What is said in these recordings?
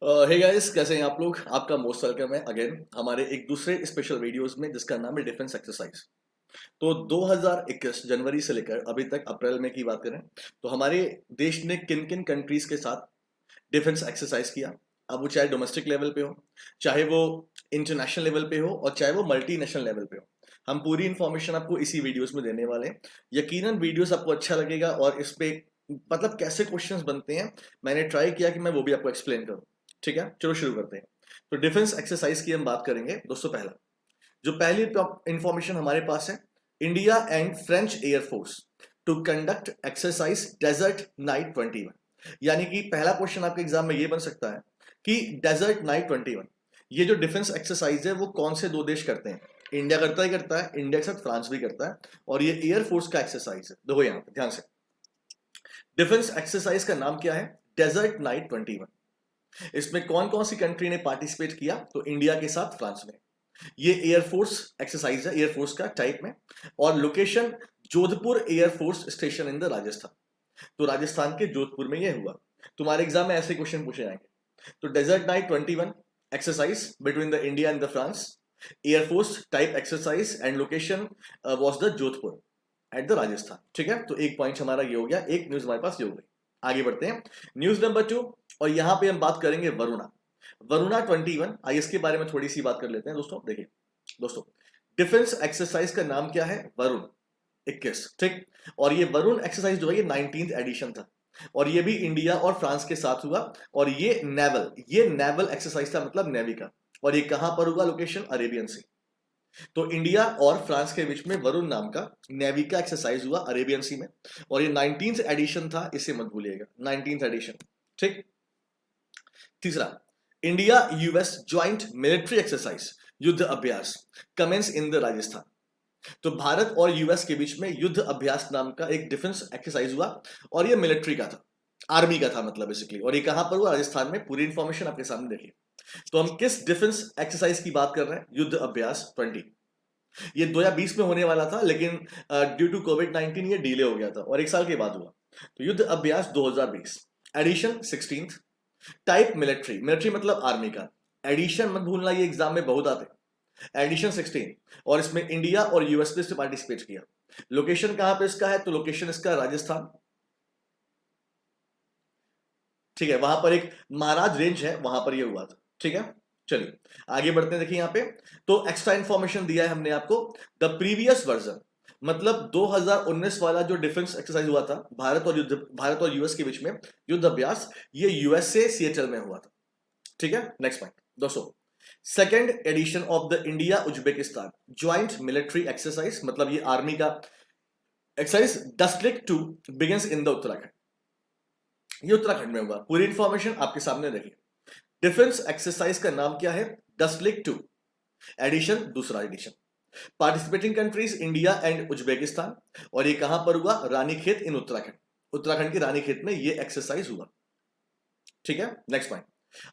Hey guys, कैसे हैं आप लोग। आपका मोस्ट वेलकम है अगेन हमारे एक दूसरे स्पेशल वीडियोस में जिसका नाम है डिफेंस एक्सरसाइज। तो 2021 जनवरी से लेकर अभी तक अप्रैल में की बात करें तो हमारे देश ने किन किन कंट्रीज के साथ डिफेंस एक्सरसाइज किया। अब वो चाहे डोमेस्टिक लेवल पे हो, चाहे वो इंटरनेशनल लेवल पे हो, और चाहे वो मल्टीनेशनल लेवल पे हो, हम पूरी इंफॉर्मेशन आपको इसी वीडियोस में देने वाले हैं। यकीनन वीडियोस आपको अच्छा लगेगा और इस पे मतलब कैसे क्वेश्चंस बनते हैं मैंने ट्राई किया कि मैं वो भी आपको एक्सप्लेन करूं। ठीक है, चलो शुरू करते हैं। तो डिफेंस एक्सरसाइज की हम बात करेंगे दोस्तों। पहला जो पहली इंफॉर्मेशन हमारे पास है, India and French air force to conduct exercise Desert Knight 21। यानी कि पहला क्वेश्चन आपके एग्जाम में ये बन सकता है कि डेजर्ट नाइट 21 ये जो डिफेंस एक्सरसाइज है वो कौन से दो देश करते हैं। इंडिया करता ही करता है, इंडिया के साथ फ्रांस भी करता है, और ये एयरफोर्स का एक्सरसाइज है। देखो यहाँ पे ध्यान से, डिफेंस एक्सरसाइज का नाम क्या है, डेजर्ट नाइट 21। इसमें कौन कौन सी कंट्री ने पार्टिसिपेट किया, तो इंडिया के साथ फ्रांस ने। ये एयरफोर्स एक्सरसाइज है, एयरफोर्स का टाइप में, और location Jodhpur air force station in the Rajasthan. तो राजस्थान के जोधपुर में ये हुआ। तुम्हारे एग्जाम में ऐसे क्वेश्चन पूछे जाएंगे। तो Desert Knight 21 exercise between the India and the France, air force type exercise and location was the Jodhpur at the Rajasthan. ठीक है, तो एक पॉइंट हमारा ये हो गया, एक न्यूज हमारे पास ये हो गई। आगे बढ़ते हैं, न्यूज नंबर 2। और यहां पे हम बात करेंगे वरुणा। वरुणा 21, आइए इसके बारे में थोड़ी सी बात कर लेते हैं दोस्तों। देखिए दोस्तों, डिफेंस एक्सरसाइज का नाम क्या है, वरुण 21। ठीक, और ये वरुण एक्सरसाइज जो है ये 19th एडिशन था, और ये भी इंडिया और फ्रांस के साथ हुआ। और ये नेवल एक्सरसाइज था, मतलब नेवी का। और ये कहां पर हुआ, लोकेशन अरेबियन सी। तो इंडिया और फ्रांस के बीच में वरुण नाम का नेवी का एक्सरसाइज हुआ अरेबियन सी में, और ये 19th एडिशन था, इसे मत भूलिएगा, 19th एडिशन। ठीक, तीसरा, India US joint military exercise Yudh Abhyas commence in the Rajasthan. तो भारत और यूएस के बीच में युद्ध अभ्यास नाम का एक डिफेंस एक्सरसाइज हुआ, और ये मिलिट्री का था, आर्मी का था मतलब बेसिकली। और ये कहां पर हुआ, राजस्थान में। पूरी इंफॉर्मेशन आपके सामने देखिए। तो हम किस डिफेंस एक्सरसाइज की बात कर रहे हैं, युद्ध अभ्यास 20। ये 2020 में होने वाला था, लेकिन ड्यू टू कोविड-19 ये डिले हो गया था और एक साल के बाद हुआ। तो Yudh Abhyas 2020, edition 16th, type military, military मतलब आर्मी का। एडिशन मत भूलना, ये एग्जाम में बहुत आते हैं। एडिशन 16, और इसमें इंडिया और यूएस ने पार्टिसिपेट किया। लोकेशन कहां पे इसका है, तो लोकेशन इसका राजस्थान। ठीक है, वहां पर एक महाराज रेंज है, वहां पर ये हुआ था। ठीक है, चलिए आगे बढ़ते हैं। देखिए यहाँ पे तो एक्स्ट्रा इंफॉर्मेशन दिया है हमने आपको, द प्रीवियस वर्जन, मतलब 2019 वाला जो डिफेंस एक्सरसाइज हुआ था भारत और यूएस के बीच में युद्ध अभ्यास, ये यूएसए सिएटल में हुआ था। ठीक है, नेक्स्ट पॉइंट दोस्तों, second edition of the India Uzbekistan joint military exercise, मतलब ये आर्मी का exercise, district 2 begins in the Uttarakhand. ये उत्तराखंड में हुआ। पूरी इंफॉर्मेशन आपके सामने रही। डिफेंस एक्सरसाइज का नाम क्या है, डस्ट्रिक्ट 2 एडिशन, दूसरा edition. Participating countries India and Uzbekistan, और ये कहां पर हुआ, रानीखेत इन उत्तराखंड। उत्तराखंड के रानीखेत में ये एक्सरसाइज हुआ। ठीक है, नेक्स्ट पॉइंट।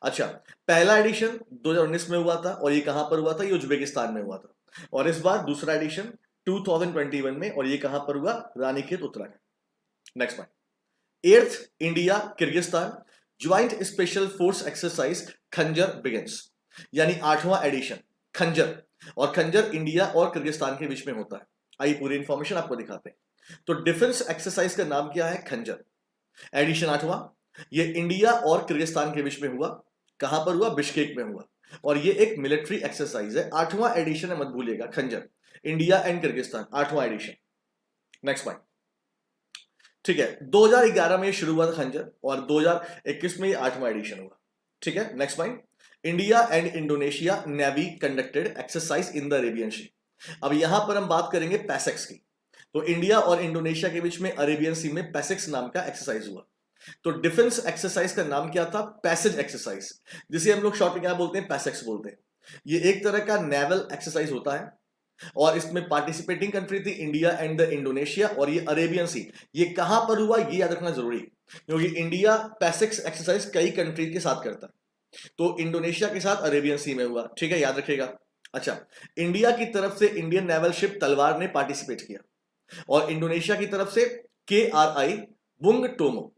अच्छा, पहला एडिशन 2019 में हुआ था, और ये कहां पर हुआ था, ये उज्बेकिस्तान में हुआ था। और इस बार दूसरा एडिशन 2021 में, और ये कहां पर हुआ, Ranikhet Uttarakhand. Next point, eighth India Kyrgyzstan joint special force exercise खंजर बिगिंस, यानी 8वां एडिशन खंजर। और खंजर इंडिया और किर्गिस्तान के बीच में होता है। आइए पूरी इंफॉर्मेशन आपको दिखाते हैं। तो डिफेंस एक्सरसाइज का नाम क्या है, खंजर, एडिशन 8वां। ये इंडिया और किर्गिस्तान के बीच में हुआ। कहां पर हुआ, बिश्केक में हुआ। और ये एक मिलिट्री एक्सरसाइज है, 8वां एडिशन है, मत भूलिएगा, खंजर, इंडिया एंड किर्गिस्तान, 8वां एडिशन। Next point. ठीक है, 2011 में शुरू हुआ था खंजर, और 2021 में ये 8वां एडिशन हुआ। ठीक है, next point, India and Indonesia navy conducted exercise in the Arabian sea. अब यहां पर हम बात करेंगे पैसेक्स की। तो इंडिया और इंडोनेशिया के बीच में अरेबियन सी में पैसेक्स नाम का एक्सरसाइज हुआ। तो डिफेंस एक्सरसाइज का नाम क्या था, पैसेज एक्सरसाइज, जिसे हम लोग शॉर्ट में क्या बोलते हैं, पैसेक्स बोलते हैं। ये एक तरह का नेवल एक्सरसाइज होता है, और इसमें पार्टिसिपेटिंग कंट्री थी इंडिया एंड द इंडोनेशिया, और ये अरेबियन सी। ये कहां पर हुआ, ये याद रखना जरूरी है, क्योंकि इंडिया पैसिक्स एक्सरसाइज कई कंट्री के साथ करता है। तो इंडोनेशिया के साथ अरेबियन सी में हुआ। ठीक है, याद रखिएगा। अच्छा, इंडिया की तरफ से इंडियन नेवल शिप तलवार ने पार्टिसिपेट किया, और इंडोनेशिया की तरफ से KRI बुंग टोमो।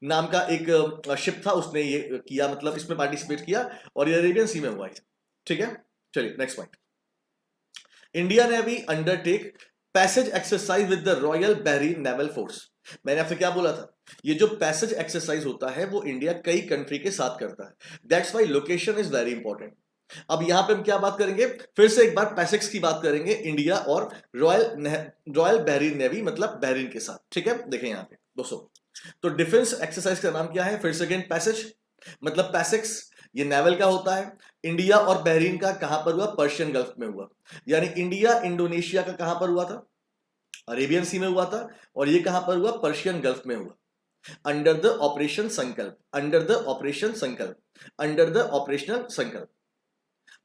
नाम का एक शिप था, उसने ये किया, मतलब इसमें पार्टिसिपेट किया और ये अरेबियन सी में हुआ है। ठीक है, चलिए next point. India navy undertake passage exercise with the royal Bahrain naval force. मैंने आपसे क्या बोला था, ये जो पैसेज एक्सरसाइज होता है वो इंडिया कई कंट्री के साथ करता है, that's why location is very important. अब यहां पे हम क्या बात करेंगे, फिर से एक बार पैसेक्स की बात करेंगे, इंडिया और रॉयल बहरीन नेवी मतलब बहरीन के साथ। ठीक है, देखें यहां पे दोस्तों, तो डिफेंस एक्सरसाइज का नाम क्या है, फिर से अगेन पैसेज मतलब पैसेक्स, ये नेवल का होता है। इंडिया और बहरीन का कहां पर हुआ, पर्शियन गल्फ में हुआ, यानी इंडिया इंडोनेशिया का कहां पर हुआ था, अरेबियन सी में हुआ था, और ये कहां पर हुआ, पर्शियन गल्फ में हुआ। अंडर द ऑपरेशन संकल्प, अंडर द ऑपरेशन संकल्प, अंडर द ऑपरेशनल संकल्प,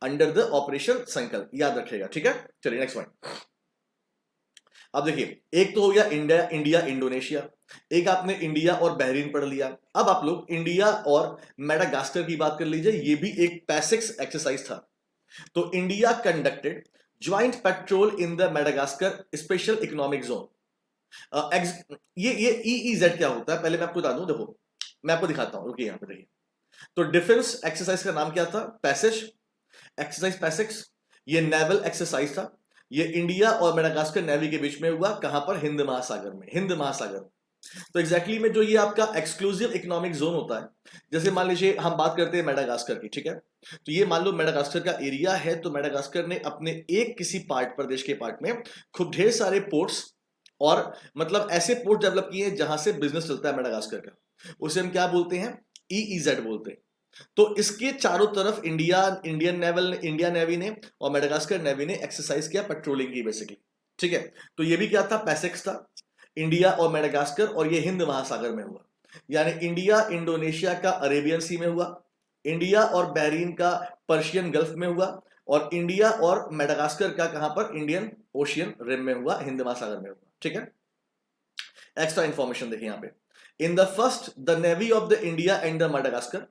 अंडर द ऑपरेशन संकल्प, याद रखिएगा। ठीक है, चलिए नेक्स्ट पॉइंट। अब देखिए, एक तो हो गया इंडिया इंडिया इंडोनेशिया, एक आपने इंडिया और बहरीन पढ़ लिया। अब आप लोग इंडिया और मेडागास्कर की बात कर लीजिए, ये भी एक पैसिक्स एक्सरसाइज था। तो India conducted joint petrol in the Madagascar special economic zone. ये EEZ क्या होता है, पहले मैं आपको बता दूं, देखो मैं आपको दिखाता हूं, रुकिए यहां पे देखिए। तो डिफेंस एक्सरसाइज का नाम क्या था, पैसेज एक्सरसाइज पैसिक्स। ये नेवल एक्सरसाइज था, ये इंडिया और मेडागास्कर नेवी के बीच में हुआ, कहां पर, हिंद महासागर में, हिंद महासागर में। तो एग्जैक्टली में जो ये आपका एक्सक्लूसिव इकोनॉमिक जोन होता है, जैसे मान लीजिए हम बात करते हैं मेडागास्कर की, ठीक है, तो ये मान लो मेडागास्कर का एरिया है, तो मेडागास्कर ने अपने एक किसी पार्ट, प्रदेश के पार्ट में खूब ढेर सारे पोर्ट्स और मतलब ऐसे पोर्ट डेवलप किए जहां से बिजनेस चलता है मेडागास्कर का, उसे हम क्या बोलते हैं, EEZ बोलते हैं। तो इसके चारों तरफ इंडिया नेवी ने और मेडागास्कर नेवी ने एक्सरसाइज किया, पेट्रोलिंग की बेसिकली। ठीक है, तो ये भी क्या था, पैसिक्स था, इंडिया और मेडागास्कर, और ये हिंद महासागर में हुआ, यानी इंडिया इंडोनेशिया का अरेबियन सी में हुआ, इंडिया और बहरीन का पर्शियन गल्फ में हुआ, और इंडिया और मेडागास्कर का कहां पर, इंडियन ओशियन रिम में हुआ, हिंद महासागर में हुआ। ठीक है, एक्स्ट्रा इंफॉर्मेशन देखिए यहां पे, in the first the navy of the India and the Madagascar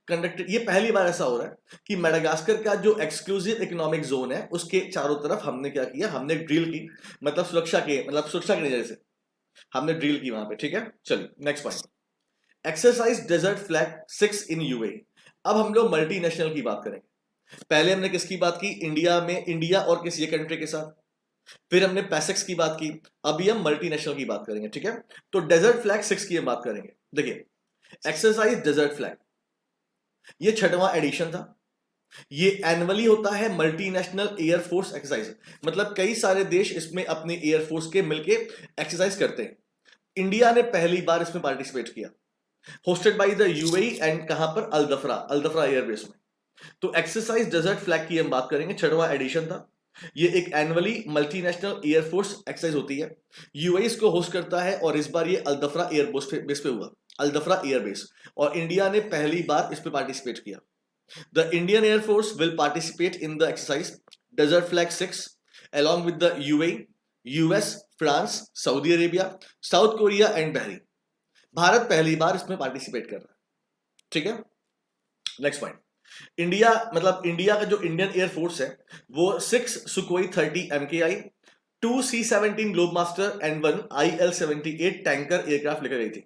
conducted, ये पहली बार ऐसा हो रहा है कि मेडागास्कर का जो एक्सक्लूसिव इकोनॉमिक जोन है उसके चारों तरफ हमने क्या किया, हमने ड्रिल की, मतलब सुरक्षा के नजर से हमने ड्रिल की वहां पे। ठीक है, चलिए next point, exercise Desert Flag 6 in UAE. अब हम लोग मल्टीनेशनल की बात करेंगे, पहले हमने किसकी बात की, इंडिया में, इंडिया और किसी एक कंट्री के साथ, फिर हमने पैसेक्स की बात की, अभी हम मल्टीनेशनल की बात करेंगे। ठीक है, तो डेजर्ट फ्लैग 6 की हम बात करेंगे। देखिए, एक्सरसाइज डेजर्ट फ्लैग ये 6वां एडिशन था, ये एनुअली होता है, मल्टीनेशनल एयरफोर्स एक्सरसाइज, मतलब कई सारे देश इसमें अपनी एयरफोर्स के मिलके एक्सरसाइज करते हैं। इंडिया ने पहली बार इसमें पार्टिसिपेट किया, hosted by the UAE and कहां पर, अल्दफ्रा एयरबेस में। तो एक्सरसाइज डेजर्ट फ्लैग की हम बात करेंगे, 6वां एडिशन था, ये एक एनुअली मल्टीनेशनल एयरफोर्स एक्सरसाइज होती है, यूएई इसको होस्ट करता है, और इस बार ये अल्दफ्रा एयरबेस पे हुआ, अल्दफ्रा एयरबेस, और इंडिया ने पहली बार इस पे पार्टिसिपेट किया। The Indian Air Force will participate in the exercise Desert Flag 6 along with the UAE, US, France, Saudi Arabia, South Korea and Bahrain. Bharat पहली बार इसमें पार्टिसिपेट कर रहा है। ठीक है, नेक्स्ट पॉइंट, इंडिया मतलब इंडिया का जो इंडियन एयरफोर्स है वो 6 सुकोई 30 MKI, 2 C-17 Globemaster and 1 IL-78 tanker aircraft लेकर गई थी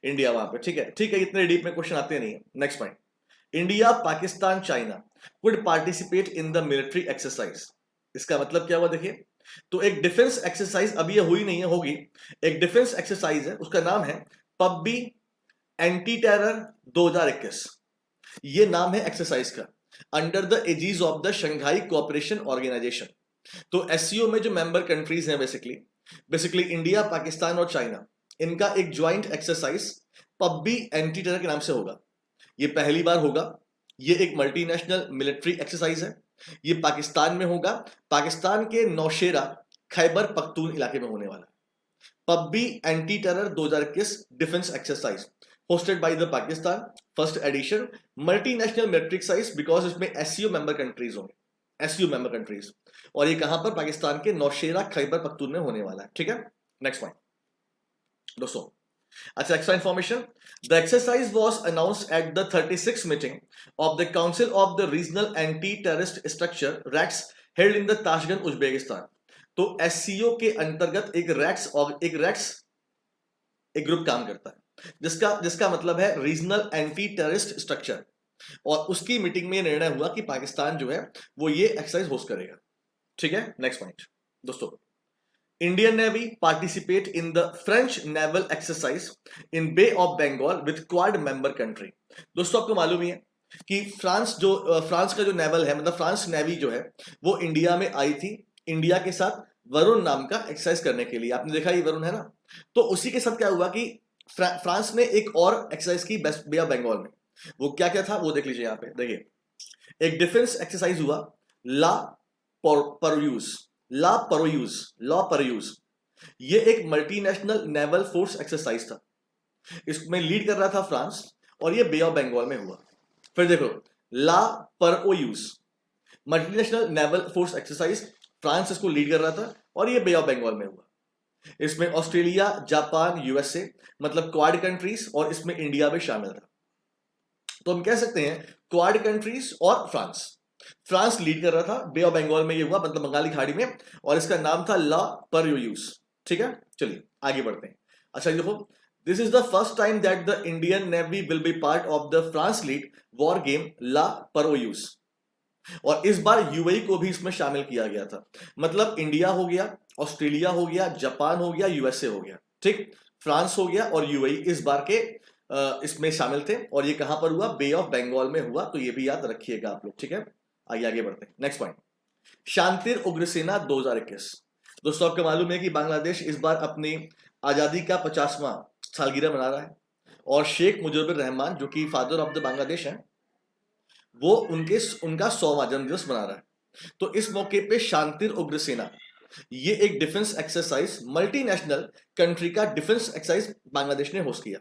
इंडिया वहां पे। ठीक है, इतने डीप में क्वेश्चन आते नहीं है। Next point, India, Pakistan, China would participate in the military exercise. इसका मतलब क्या हुआ, देखिए, तो एक डिफेंस एक्सरसाइज अभी ये हुई नहीं है, होगी, एक डिफेंस एक्सरसाइज है, उसका नाम है पब्बी एंटी टेरर 2021, ये नाम है एक्सरसाइज का, under the aegis of the Shanghai Cooperation Organisation. तो एससीओ में जो मेंबर कंट्रीज हैं बेसिकली इंडिया, पाकिस्तान और चाइना, इनका एक joint exercise Pabbi anti terror के नाम से होगा, ये पहली बार होगा, ये एक मल्टीनेशनल मिलिट्री एक्सरसाइज है, ये पाकिस्तान में होगा, पाकिस्तान के नौशेरा खैबर पख्तून इलाके में होने वाला है। Pabbi anti terror 2021 defence exercise hosted by the Pakistan, first edition, multinational military exercise, because इसमें एससीओ मेंबर कंट्रीज होंगे, एससीओ मेंबर कंट्रीज, और ये कहां पर, पाकिस्तान के नौशेरा खैबर पख्तून में होने वाला है। ठीक है, नेक्स्ट पॉइंट दोस्तों, अच्छा, extra information, the exercise was announced at the 36th meeting of the council of the regional anti terrorist structure RATS held in the Tashkent, Uzbekistan. तो एससीओ के अंतर्गत एक रैट्स एक ग्रुप काम करता है, जिसका जिसका मतलब है रीजनल एंटी टेररिस्ट स्ट्रक्चर। और उसकी मीटिंग में निर्णय हुआ कि पाकिस्तान जो है वो ये एक्सरसाइज होस्ट करेगा। ठीक है, नेक्स्ट पॉइंट दोस्तों, Indian navy participate in the French naval exercise in bay of Bengal with Quad member country. दोस्तों आपको मालूम ही है कि फ्रांस का जो नेवल है, मतलब फ्रांस नेवी जो है वो इंडिया में आई थी, इंडिया के साथ वरुण नाम का एक्सरसाइज करने के लिए। आपने देखा ये वरुण है ना, तो उसी के साथ क्या हुआ कि फ्रांस ने एक और एक्सरसाइज की बे ऑफ बंगाल में। वो क्या क्या था वो देख लीजिए। यहाँ पे देखिए, एक डिफेंस एक्सरसाइज हुआ ला परोयूज, लॉ परोयूज। ये एक मल्टीनेशनल नेवल फोर्स एक्सरसाइज था, इसमें लीड कर रहा था फ्रांस, और ये बे ऑफ बंगाल में हुआ। फिर देखो, La Perouse multinational naval force exercise, France इसको लीड कर रहा था और ये बे ऑफ बंगाल में हुआ। इसमें ऑस्ट्रेलिया, जापान, यूएसए मतलब क्वाड कंट्रीज, और इसमें इंडिया भी शामिल था। तो हम कह सकते हैं क्वाड कंट्रीज और फ्रांस लीड कर रहा था, बे ऑफ बंगाल में ये हुआ, मतलब बंगाली खाड़ी में, और इसका नाम था ला परोयूज। ठीक है, चलिए आगे बढ़ते हैं। अच्छा देखो, this is the first time that the Indian navy will be part of the France lead war game La Perouse. और इस बार यूएई को भी इसमें शामिल किया गया था, मतलब इंडिया हो गया, ऑस्ट्रेलिया हो गया, जापान हो गया, यूएसए हो गया। ठीक, फ्रांस हो गया और यूएई इस बार के इसमें शामिल थे, और ये कहां पर हुआ, बे ऑफ बंगाल में हुआ। तो ये भी याद रखिएगा आप लोग। ठीक है, आइए आगे बढ़ते हैं। नेक्स्ट पॉइंट, शांतिर उग्रसेना 2021। दोस्तों आपको मालूम है कि बांग्लादेश इस बार अपनी आजादी का 50वां सालगिरह मना रहा है, और शेख मुजीबुर रहमान जो कि फादर ऑफ द बांग्लादेश हैं, वो उनका 100वां जन्मदिवस मना रहा है। तो इस मौके पे शांतिर उग्रसेना, ये एक डिफेंस एक्सरसाइज, मल्टीनेशनल कंट्री का डिफेंस एक्सरसाइज बांग्लादेश ने होस्ट किया,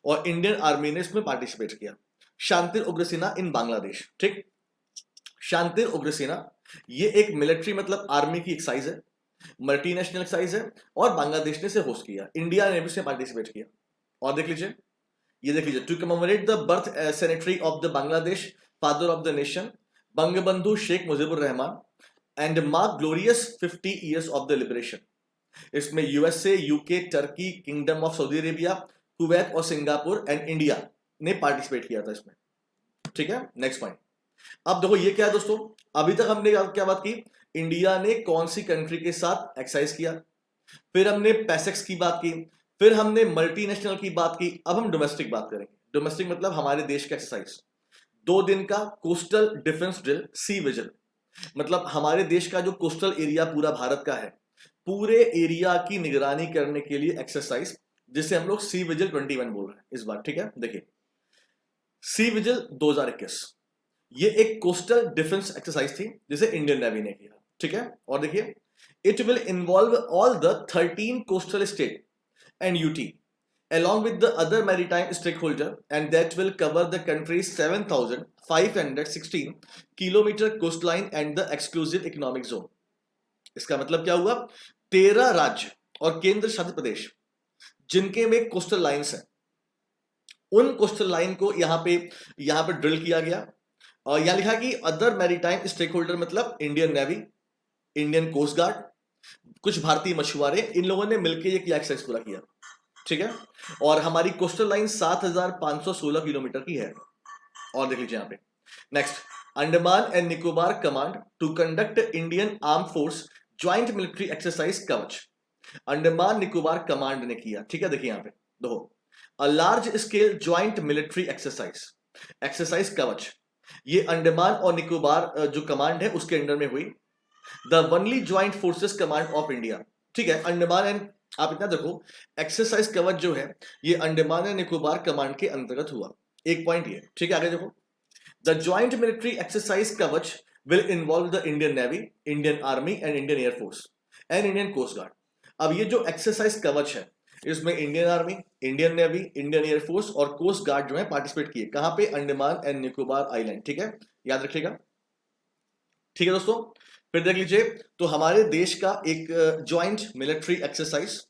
और इंडियन आर्मी ने इसमें पार्टिसिपेट किया। शांतिर उग्रसेना इन बांग्लादेश। ठीक, शांतिर उग्रसेना ये एक मिलिट्री मतलब आर्मी की एक्सरसाइज है, मल्टीनेशनल एक्सरसाइज है, और बांग्लादेश ने इसे होस्ट किया, इंडिया ने भी इसमें पार्टिसिपेट किया। और देख लीजिए, ये देख लीजिए, to commemorate the birth centenary of the Bangladesh father of the nation Bangabandhu Sheikh Mujibur Rahman and mark glorious 50 years of the liberation. इसमें USA, UK, Turkey, kingdom of Saudi Arabia, Kuwait और सिंगापुर एंड इंडिया ने पार्टिसिपेट किया था इसमें। ठीक है, नेक्स्ट पॉइंट। अब देखो ये क्या है दोस्तों, अभी तक हमने क्या बात की, इंडिया ने कौन सी कंट्री के साथ एक्सरसाइज किया, फिर हमने पैसेक्स की बात की, फिर हमने मल्टीनेशनल की बात की। अब हम डोमेस्टिक बात करेंगे। डोमेस्टिक मतलब हमारे देश का एक्सरसाइज, 2 दिन का coastal defence drill C vigil, मतलब हमारे देश का जो कोस्टल एरिया पूरा भारत का है, पूरे एरिया की निगरानी करने के लिए एक्सरसाइज, जिसे हम लोग सी विजिल 21 बोल रहे हैं इस बार। ठीक है, देखिए सी विजिल 2021, ये एक कोस्टल डिफेंस एक्सरसाइज थी जिसे इंडियन नेवी ने किया। ठीक है, और देखिए, it will involve all the 13 coastal state and UT along with the other maritime stakeholder, and that will cover the country's 7,516 kilometer coastline and the exclusive economic zone। इसका मतलब क्या हुआ, 13 राज्य और केंद्र शासित प्रदेश जिनके में कोस्टल लाइंस हैं, उन कोस्टल लाइन को यहां पे ड्रिल किया गया। और यहां लिखा कि अदर मैरीटाइम स्टेक होल्डर मतलब Indian navy, Indian coast guard, कुछ भारतीय मछुआरे, इन लोगों ने मिलकर ये किया, एक्सरसाइज पूरा किया। ठीक है, और हमारी कोस्टल लाइन 7,516 किलोमीटर की है। और देख लीजिए यहाँ पे next, Andaman and Nicobar command to conduct Indian arm force joint military exercise Kavach. Andaman Nicobar command ने किया। ठीक है, देखिए यहाँ पे देखो, a large scale joint military exercise कवच, ये अंडमान और निकोबार जो कमांड है उसके अंडर में हुई। The only joint forces command of India. ठीक है, अंडमान एंड, आप इतना देखो, एक्सरसाइज कवच जो है ये अंडमान एंड निकोबार कमांड के अंतर्गत हुआ। एक पॉइंट ये। ठीक है, आगे देखो, the joint military exercise Kavach will involve the Indian navy, Indian army and Indian air force and Indian coast guard. अब ये जो एक्सरसाइज कवच है, इसमें Indian army, Indian navy, Indian air force और कोस्ट गार्ड जो है पार्टिसिपेट किए। कहां पे, अंडमान एंड निकोबार आइलैंड। ठीक है, याद रखिएगा। ठीक है दोस्तों, फिर देख लीजिए, तो हमारे देश का एक ज्वाइंट मिलिट्री एक्सरसाइज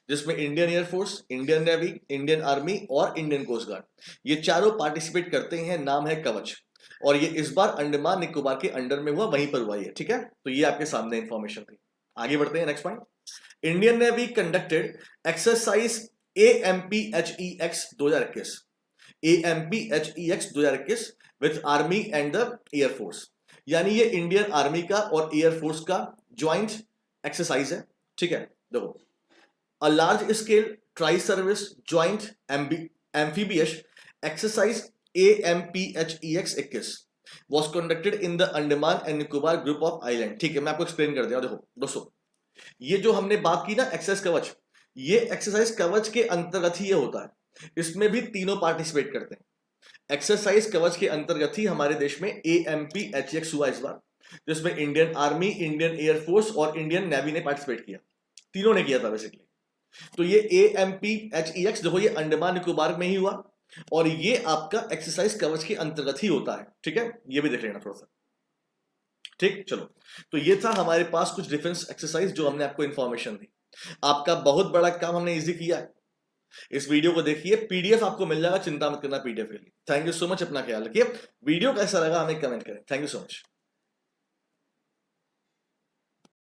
जिसमें Indian air force, Indian navy, Indian army और इंडियन कोस्ट गार्ड, ये चारों पार्टिसिपेट करते हैं, नाम है कवच। और ये इस बार अंडमान निकोबार के अंडर में हुआ, वहीं पर हुआ ये। ठीक है, तो ये आपके सामने इंफॉर्मेशन थी। आगे बढ़ते हैं, next point. Indian navy conducted exercise AMPHEX 2021, AMPHEX 2021 with army and the air force, यानी ये इंडियन आर्मी का और एयरफोर्स का ज्वाइंट एक्सरसाइज है। ठीक है, देखो, a large scale tri service joint amphibious exercise AMPHEX 21 was conducted in the Andaman and Nicobar group of island। ठीक है, मैं आपको एक्सप्लेन कर दिया। देखो दोस्तों, ये जो हमने बात की ना एक्सरसाइज कवच, ये एक्सरसाइज कवच के अंतर्गत ही ये होता है। इसमें भी तीनों पार्टिसिपेट करते हैं। एक्सरसाइज कवच के अंतर्गत ही हमारे देश में AMPHEX हुआ इस बार, जिसमें इंडियन आर्मी, इंडियन एयरफोर्स और इंडियन नेवी ने पार्टिसिपेट किया। तीनों ने किया था बेसिकली। तो ये AMPHEX देखो, ये अंडमान निकोबार में ही हुआ और ये आपका एक्सरसाइज कवच के अंतर्गत ही होता है। ठीक है, ये भी देख लेना थोड़ा सा। ठीक, चलो, तो ये था हमारे पास कुछ डिफेंस एक्सरसाइज जो हमने आपको इंफॉर्मेशन दी। आपका बहुत बड़ा काम हमने इजी किया है। इस वीडियो को देखिए, पीडीएफ आपको मिल जाएगा, चिंता मत करना पीडीएफ के लिए। थैंक यू सो मच, अपना ख्याल रखिए। वीडियो कैसा लगा हमें कमेंट करें। Thank you so much.